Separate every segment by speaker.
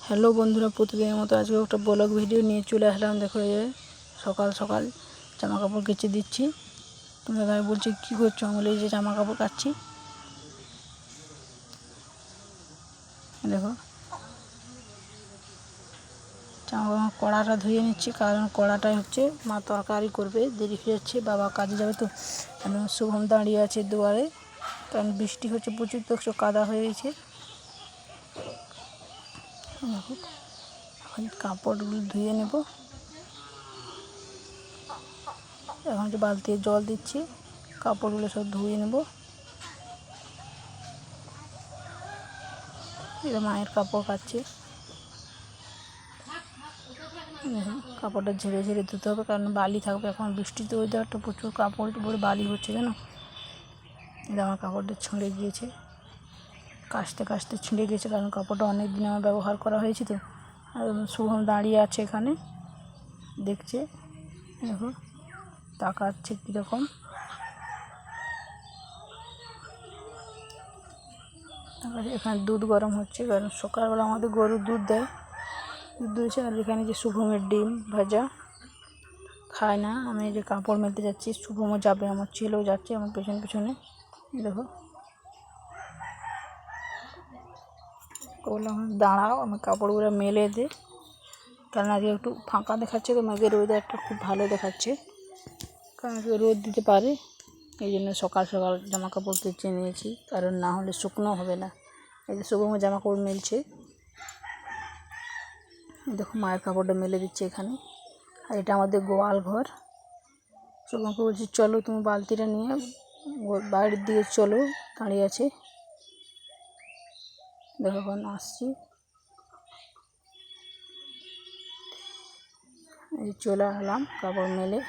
Speaker 1: Hello বন্ধুরা, প্রতিদিনের মতো আজকে একটা ব্লগ ভিডিও নিয়ে চলে আসলাম। দেখো এই সকাল সকাল জামা কাপড় কেচে দিচ্ছি। তোমরা ভাই বলছি কী করছো? আমি বলি এই যে জামা কাপড় কাচ্ছি। দেখো জামা কাপড় কড়াটা ধুয়ে নিচ্ছি, কারণ কড়াটাই হচ্ছে মা তরকারি করবে, দেরি হয়ে যাচ্ছে, বাবা কাজে যাবে। তো শুভম দাঁড়িয়ে আছে দুয়ারে, কারণ বৃষ্টি হচ্ছে প্রচুর, তো কাদা হয়ে গেছে। দেখো এখন কাপড়গুলো ধুয়ে নেব। এখন যে বালতি জল দিচ্ছি, কাপড়গুলো সব ধুয়ে নেব। এটা মায়ের কাপড় কাচ্ছে। কাপড়টা ঝেড়ে ঝেড়ে ধুতে হবে, কারণ বালি থাকবে। এখন বৃষ্টিতে ওয়েদারটা প্রচুর, কাপড় উপরে বালি হচ্ছে জানো। এটা আমার কাপড়টা ছিঁড়ে গিয়েছে, কাচতে কাচতে ছিঁড়ে গিয়েছে, কারণ কাপড়টা অনেক দিন আমার ব্যবহার করা হয়েছে। তো আর শুভম দাঁড়িয়ে আছে এখানে, দেখছে। দেখো তাকাচ্ছে কীরকম। এখানে দুধ গরম হচ্ছে, কারণ সকালবেলা আমাদের গরু দুধ দেয়। দুধ দিয়েছে। আর এখানে যে শুভমের ডিম ভাজা খায় না। আমি এই যে কাপড় মেলতে যাচ্ছি, শুভমও যাবে, আমার ছেলেও যাচ্ছে আমার পেছনে পেছনে। দেখো বললাম দাঁড়াও, আমি কাপড়গুলো মেলে দে, কারণ আজকে একটু ফাঁকা দেখাচ্ছে। তো মেঘের ওয়েদারটা খুব ভালো দেখাচ্ছে, কারণ আজকে রোদ দিতে পারে। এই জন্য সকাল সকাল জামা কাপড় কেচে নিয়েছি, কারণ না হলে শুকনো হবে না। এই যে শুভমের জামা কাপড় মেলছে, দেখো মায়ের কাপড়টা মেলে দিচ্ছে এখানে। আর এটা আমাদের গোয়াল ঘর। শুভমকে বলছি চলো তুমি বালতিটা নিয়ে বাড়ির দিকে চলো, দাঁড়িয়ে আছে। দেখো এখন আসছি, এই চলে এলাম কাপড় মেলে।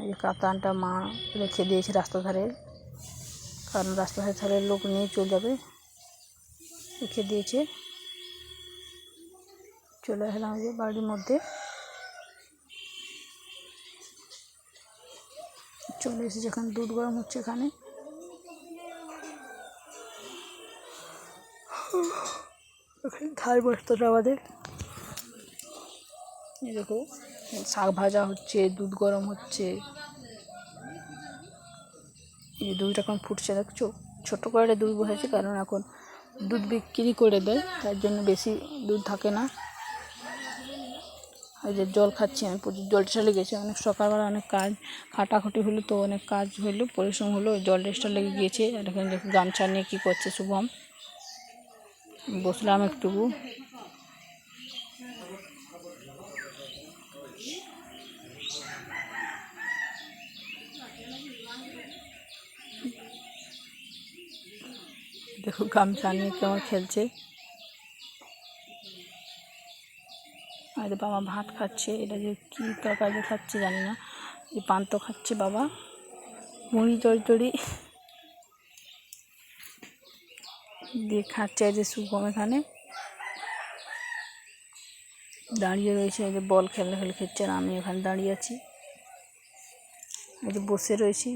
Speaker 1: এই কাতানটা মা রেখে দিয়েছে রাস্তা ধারে, কারণ রাস্তা ধারে লোক নিয়ে চলে যাবে, রেখে দিয়েছে। চলে এলাম যে বাড়ির মধ্যে, চলে এসেছে। এখানে দুধ গরম হচ্ছে এখানে। ধার বস্তাটা আমাদের। এই দেখো শাক ভাজা হচ্ছে, দুধ গরম হচ্ছে। এই দুধটা এখন ফুটছে, দেখছো। ছোটো করে দুধ বসেছে, কারণ এখন দুধ বিক্রি করে দেয়, তার জন্য বেশি দুধ থাকে না। এই যে জল খাচ্ছি আমি, প্রচুর জল টেস্টা লেগেছে। অনেক সকালবেলা অনেক কাজ খাটাখাটি হলো, তো অনেক কাজ হলো, পরিশ্রম হলো, জল টেস্টা লেগে গিয়েছে। আর এখানে দেখো গামছা নিয়ে কী করছে শুভম। বসলাম একটু। দেখো গামছা নিয়ে কেমন খেলছে। আর বাবা ভাত খাচ্ছে, এটা যে কী তরকারি খাচ্ছে জানি না। এই পান্ত খাচ্ছে বাবা, মুড়ি চড়চড়ি দিয়ে খাচ্ছে। এই যে শুভম এখানে দাঁড়িয়ে রয়েছে, এই যে বল খেলে খেলছে। আর আমি এখানে দাঁড়িয়ে আছি, এই যে বসে রয়েছি।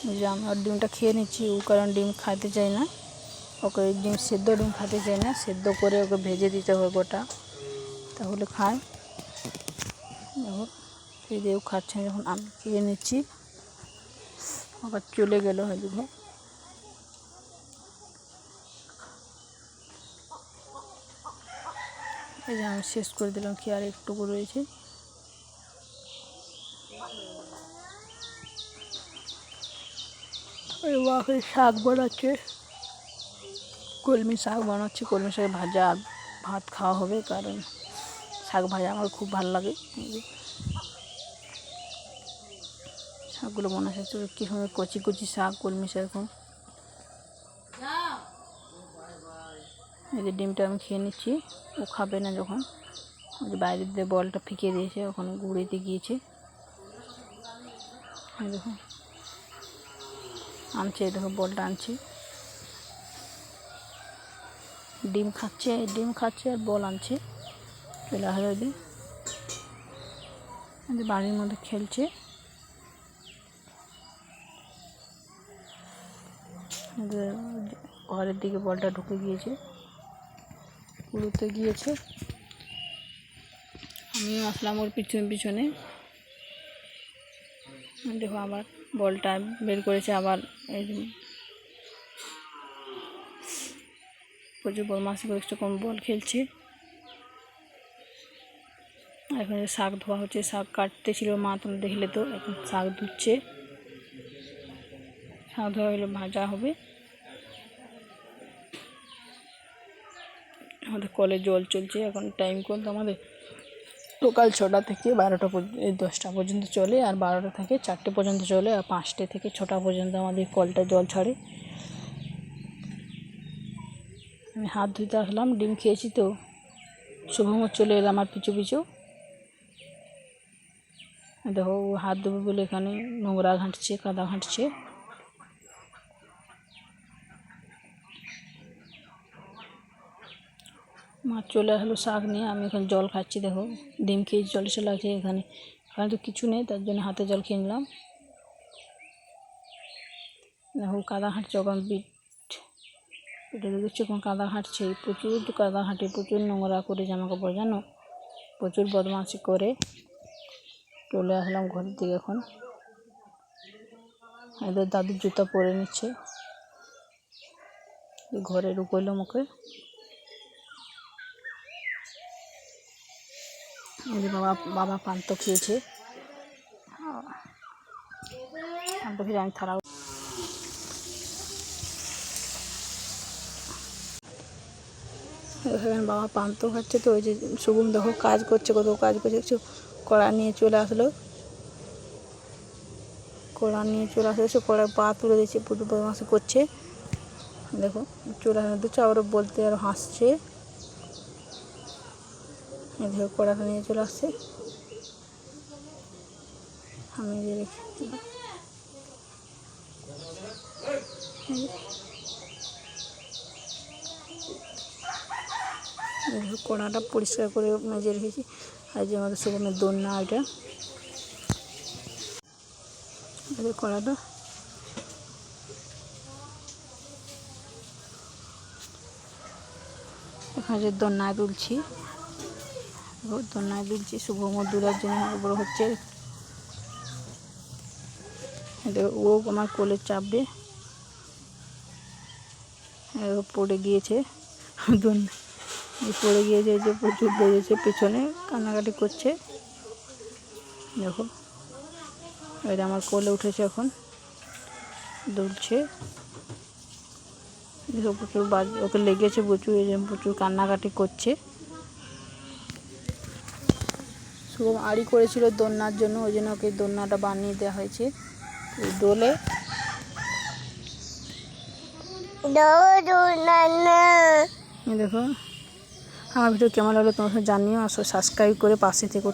Speaker 1: এই যে আমি ওর ডিমটা খেয়ে নিচ্ছি, ও কারণ ডিম খাইতে চায় না। ওকে ডিম সেদ্ধ ডিম খেতে চায় না, সেদ্ধ করে ওকে ভেজে দিতে হয় গোটা, তাহলে খায়। দেখো সেই যে ও খাচ্ছে, যখন আমি খেয়ে নিচ্ছি আবার চলে গেল। হয় দেখো এই যে আমি শেষ করে দিলাম, কি আর একটুকু রয়েছে। ওই শাক বানাচ্ছে, কলমি শাক বানাচ্ছি। কলমি শাক ভাজা আর ভাত খাওয়া হবে, কারণ শাক ভাজা আমার খুব ভালো লাগে। শাকগুলো মনে হচ্ছে কীভাবে কচি কচি শাক, কলমি শাক। এখন এই যে ডিমটা আমি খেয়ে নিচ্ছি, ও খাবে না। যখন ওই যে বাইরের দিয়ে বলটা ফিকে দিয়েছে, ওখানে গুঁড়িতে গিয়েছে। দেখো আনছে, দেখো বলটা আনছে, ডিম খাচ্ছে আর বল আনছে। চলে আসলে যে বাড়ির মধ্যে খেলছে। ঘরের দিকে বলটা ঢুকে গিয়েছে। কুড়োতে গিয়েছে, আমিও আসলাম ওর পিছনে পিছনে। দেখো আবার বলটা বের করেছে, আবার এই প্রচুর বদমাশি করে কম বল খেলছে। এখন শাক ধোয়া হচ্ছে, শাক কাটতে ছিল মা, তোমরা দেখলে তো। এখন শাক ধুচ্ছে, শাক ধোয়া হলে ভাজা হবে। আমাদের কলে জল চলছে, এখন টাইম কল আমাদের সকাল 6টা থেকে 12টা 10টা পর্যন্ত চলে, আর 12টা থেকে 4টে পর্যন্ত চলে, আর 5টে থেকে 6টা পর্যন্ত আমাদের কলটা জল ছাড়ে। আমি হাত ধুতে আসলাম, ডিম খেয়েছি তো। শুভমও চলে এলো আমার পিছু পিছু। দেখো ও হাত ধোবে বলে এখানে নোংরা ঘাঁটছে, কাদা ঘাঁটছে। মা চলে আসলো শাক নিয়ে, আমি এখন জল খাচ্ছি। দেখো ডিম খেয়ে জল এসে লাগছে এখানে তো কিছু নেই, তার জন্য হাতে জল খেয়ে নিলাম। দেখো কাদা হাঁটছে, ওখান পিঠে দেখছি ওখানে কাদা হাঁটছে, প্রচুর কাদা হাঁটে, প্রচুর নোংরা করে জামা কাপড়, জানো, প্রচুর বদমাশি করে। চলে আসলাম ঘরের দিকে। এখন এদের দাদুর জুতা পরে নিচ্ছে, ঘরে ঢুকলো মুখে। বাবা পান্ত খেয়েছে, পান্ত খেয়ে আমি থালা। এখানে বাবা পান্ত খাচ্ছে তো, ওই যে শুভম দেখো কাজ করছে, কত কাজ করছে। কিছু কড়া নিয়ে চলে আসলো, সে কড়ায় পা তুলে দিচ্ছে, প্রচুর বদমাশি করছে। দেখো চলে দিচ্ছে, আরও বলতে আর হাসছে। দেখো কড়াটা নিয়ে চলে আসছে, আমি রেখে কড়াটা পরিষ্কার করে মেজে রেখেছি। আর যে আমাদের শুভমের দোলনা, ওইটা কড়াটা এখানে যে দোলনায় দুলছি, শুভমর দুলার জন্য বড় হচ্ছে। ও আমার কোলে চাপবে, পড়ে গিয়েছে, পড়ে গিয়েছে, যে প্রচুর বেড়েছে, পেছনে কান্নাকাটি করছে। দেখো এটা আমার কোলে উঠেছে, এখন দুলছে। দেখো প্রচুর ওকে লেগেছে প্রচুর, এই যে প্রচুর কান্নাকাটি করছে। শুভম আড়ি করেছিল দোলনার জন্য, ওই জন্য ওকে দোলনাটা বানিয়ে দেওয়া হয়েছে। দোলে দেখো আমার ভিডিও কেমন লাগলো তোমরা জানিও, আর সাবস্ক্রাইব করে পাশে থেকে।